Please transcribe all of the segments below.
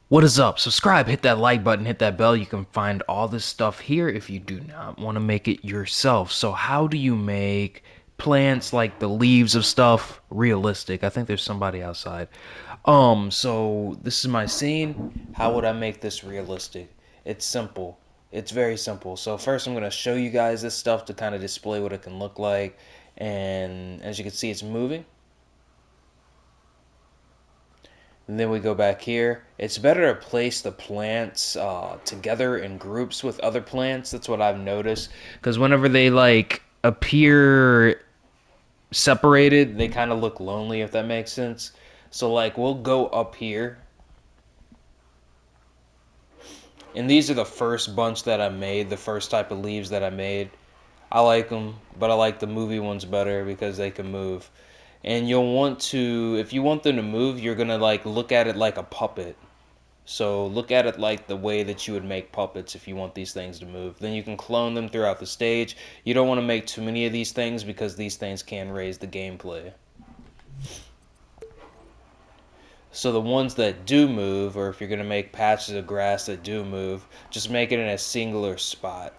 What is up? Subscribe, hit that like button, hit that bell. You can find all this stuff here if you do not want to make it yourself. So how do you make plants like the leaves of stuff realistic? I think there's somebody outside. So this is my scene. How would I make this realistic? It's simple. It's very simple. So first I'm going to show you guys this stuff to kind of display what it can look like. And as you can see, it's moving. And then we go back here. It's better to place the plants together in groups with other plants. That's what I've noticed. Because whenever they like appear separated, they kind of look lonely, if that makes sense. So like we'll go up here. And these are the first bunch that I made, the first type of leaves that I made. I like them, but I like the movie ones better because they can move. And you'll want to, if you want them to move, you're going to like look at it like a puppet. So look at it like the way that you would make puppets if you want these things to move. Then you can clone them throughout the stage. You don't want to make too many of these things because these things can raise the gameplay. So the ones that do move, or if you're going to make patches of grass that do move, just make it in a singular spot.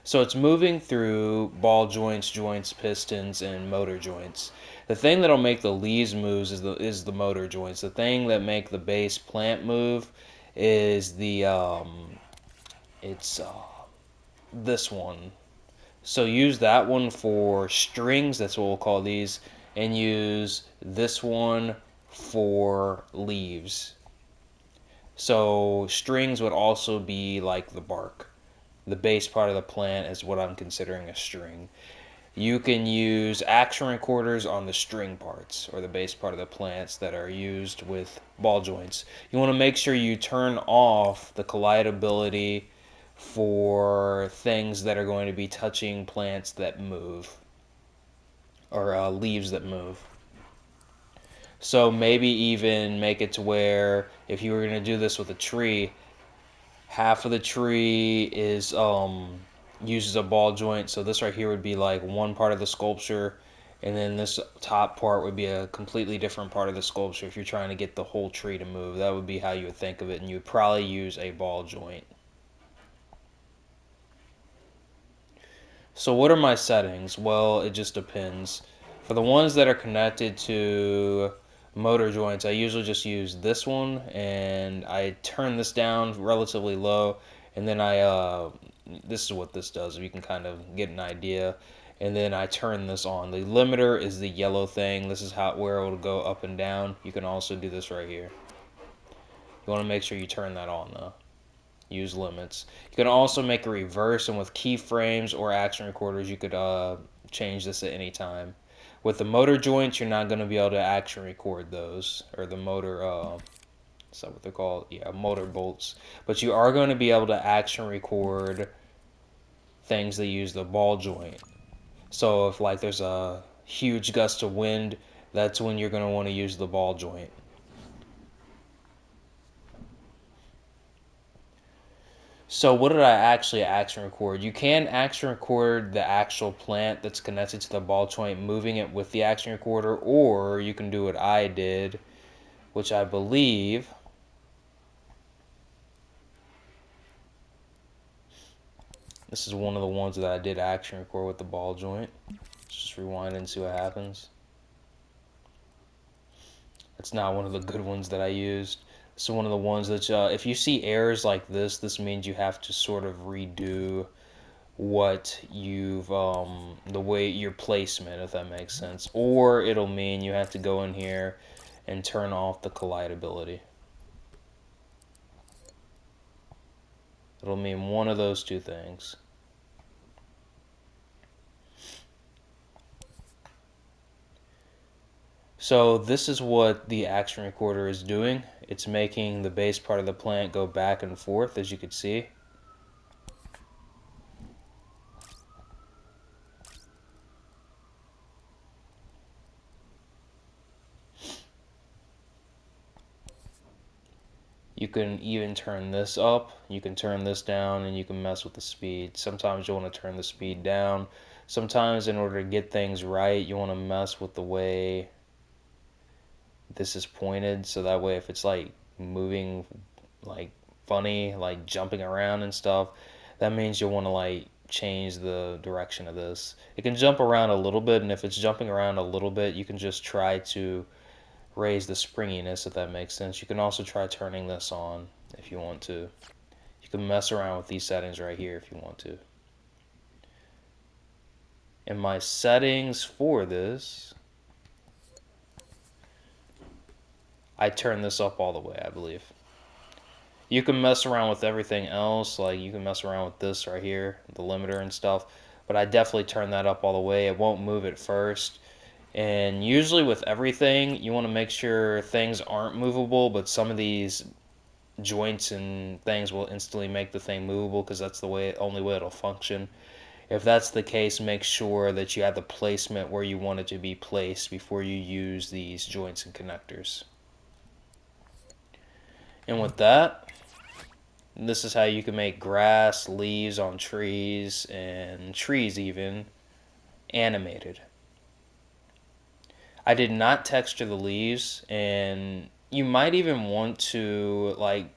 So it's moving through ball joints, joints, pistons, and motor joints. The thing that'll make the leaves moves is the motor joints. The thing that make the base plant move is it's this one. So use that one for strings. That's what we'll call these, and use this one for leaves. So strings would also be like the bark. The base part of the plant is what I'm considering a string. You can use action recorders on the string parts or the base part of the plants that are used with ball joints. You want to make sure you turn off the collidability for things that are going to be touching plants that move or leaves that move. So maybe even make it to where if you were going to do this with a tree, half of the tree is uses a ball joint. So this right here would be like one part of the sculpture, and then this top part would be a completely different part of the sculpture. If you're trying to get the whole tree to move, that would be how you would think of it, and you would probably use a ball joint. So what are my settings? Well, it just depends. For the ones that are connected to motor joints, I usually just use this one, and I turn this down relatively low, and then this is what this does. You can kind of get an idea, and then I turn this on. The limiter is the yellow thing. This is where it will go up and down. You can also do this right here. You want to make sure you turn that on though. Use limits. You can also make a reverse, and with keyframes or action recorders, you could change this at any time. With the motor joints, you're not going to be able to action record those, or the motor, is that what they're called? Yeah, motor bolts. But you are going to be able to action record things that use the ball joint. So if like there's a huge gust of wind, that's when you're going to want to use the ball joint. So what did I actually action record? You can action record the actual plant that's connected to the ball joint, moving it with the action recorder, or you can do what I did, which I believe this is one of the ones that I did action record with the ball joint. Let's just rewind and see what happens. It's not one of the good ones that I used. So one of the ones that if you see errors like this means you have to sort of redo what you've the way your placement, if that makes sense, or it'll mean you have to go in here and turn off the collidability. It'll mean one of those two things. So this is what the action recorder is doing. It's making the base part of the plant go back and forth, as you can see. You can even turn this up, you can turn this down, and you can mess with the speed. Sometimes you want to turn the speed down. Sometimes in order to get things right, you want to mess with the way this is pointed, so that way if it's like moving like funny, like jumping around and stuff, that means you'll want to like change the direction of this. It can jump around a little bit, and if it's jumping around a little bit, you can just try to raise the springiness, if that makes sense. You can also try turning this on if you want to. You can mess around with these settings right here if you want to. In my settings for this, I turn this up all the way, I believe. You can mess around with everything else, like you can mess around with this right here, the limiter and stuff, but I definitely turn that up all the way. It won't move at first. And usually with everything, you want to make sure things aren't movable, but some of these joints and things will instantly make the thing movable because that's the way, only way it'll function. If that's the case, make sure that you have the placement where you want it to be placed before you use these joints and connectors. And with that, this is how you can make grass, leaves on trees, and trees even animated. I did not texture the leaves, and you might even want to like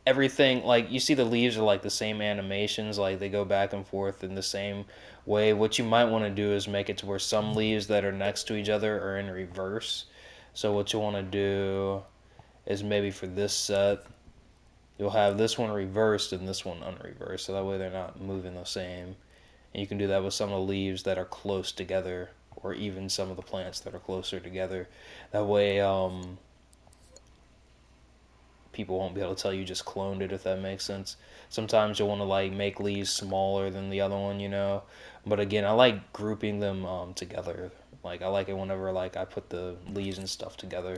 everything, like you see the leaves are like the same animations, like they go back and forth in the same way. What you might want to do is make it to where some leaves that are next to each other are in reverse. So what you want to do is maybe for this set, you'll have this one reversed and this one unreversed, so that way they're not moving the same. And you can do that with some of the leaves that are close together, or even some of the plants that are closer together. That way, people won't be able to tell you just cloned it, if that makes sense. Sometimes you'll want to like make leaves smaller than the other one, you know. But again, I like grouping them together. Like I like it whenever like I put the leaves and stuff together.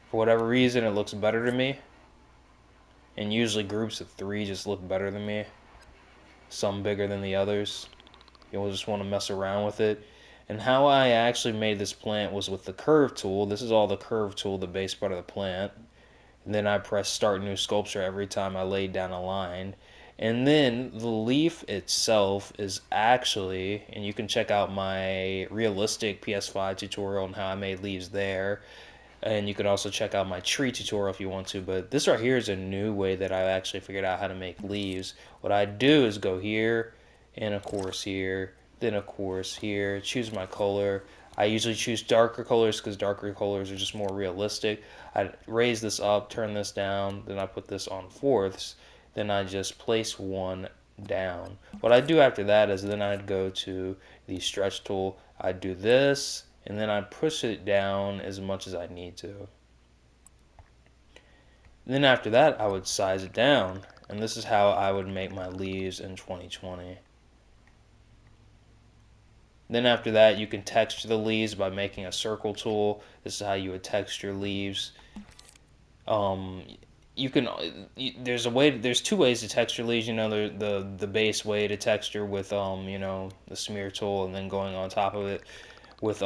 For whatever reason, it looks better to me. And usually groups of three just look better than me. Some bigger than the others. You'll just want to mess around with it. And how I actually made this plant was with the curve tool. This is all the curve tool, the base part of the plant. And then I press start new sculpture every time I laid down a line. And then the leaf itself is actually, and you can check out my realistic PS5 tutorial on how I made leaves there. And you can also check out my tree tutorial if you want to. But this right here is a new way that I actually figured out how to make leaves. What I do is go here, and of course here, then of course here, choose my color. I usually choose darker colors because darker colors are just more realistic. I raise this up, turn this down, then I put this on fourths. Then I just place one down. What I do after that is then I'd go to the stretch tool. I'd do this, and then I'd push it down as much as I need to. And then after that, I would size it down. And this is how I would make my leaves in 2020. Then after that, you can texture the leaves by making a circle tool. This is how you would texture leaves. Um, you can there's two ways to texture leaves. You know, the base way to texture with the smear tool, and then going on top of it with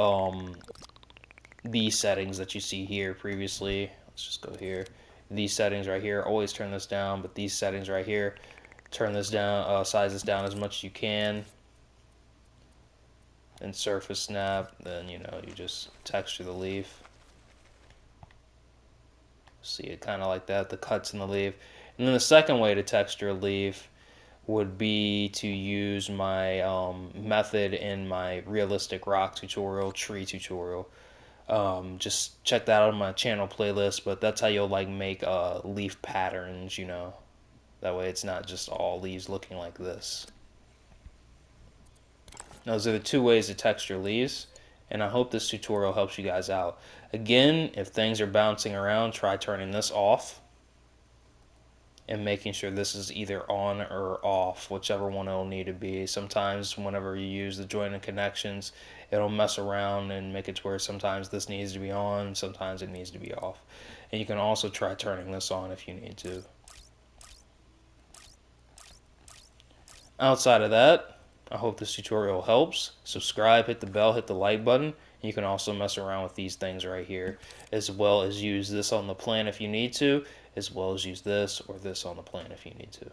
these settings that you see here previously. Let's just go here. These settings right here, always turn this down, but these settings right here, turn this down, size this down as much as you can. And surface snap, then you just texture the leaf. See it kind of like that, the cuts in the leaf. And then the second way to texture a leaf would be to use my method in my realistic rock tutorial, tree tutorial. Just check that out on my channel playlist, but that's how you'll like make leaf patterns, That way it's not just all leaves looking like this. Those are the two ways to texture leaves, and I hope this tutorial helps you guys out. Again, if things are bouncing around, try turning this off and making sure this is either on or off, whichever one it'll need to be. Sometimes whenever you use the joint and connections, it'll mess around and make it to where sometimes this needs to be on, sometimes it needs to be off. And you can also try turning this on if you need to. Outside of that, I hope this tutorial helps. Subscribe, hit the bell, hit the like button. You can also mess around with these things right here, as well as use this on the plan if you need to, as well as use this or this on the plan if you need to.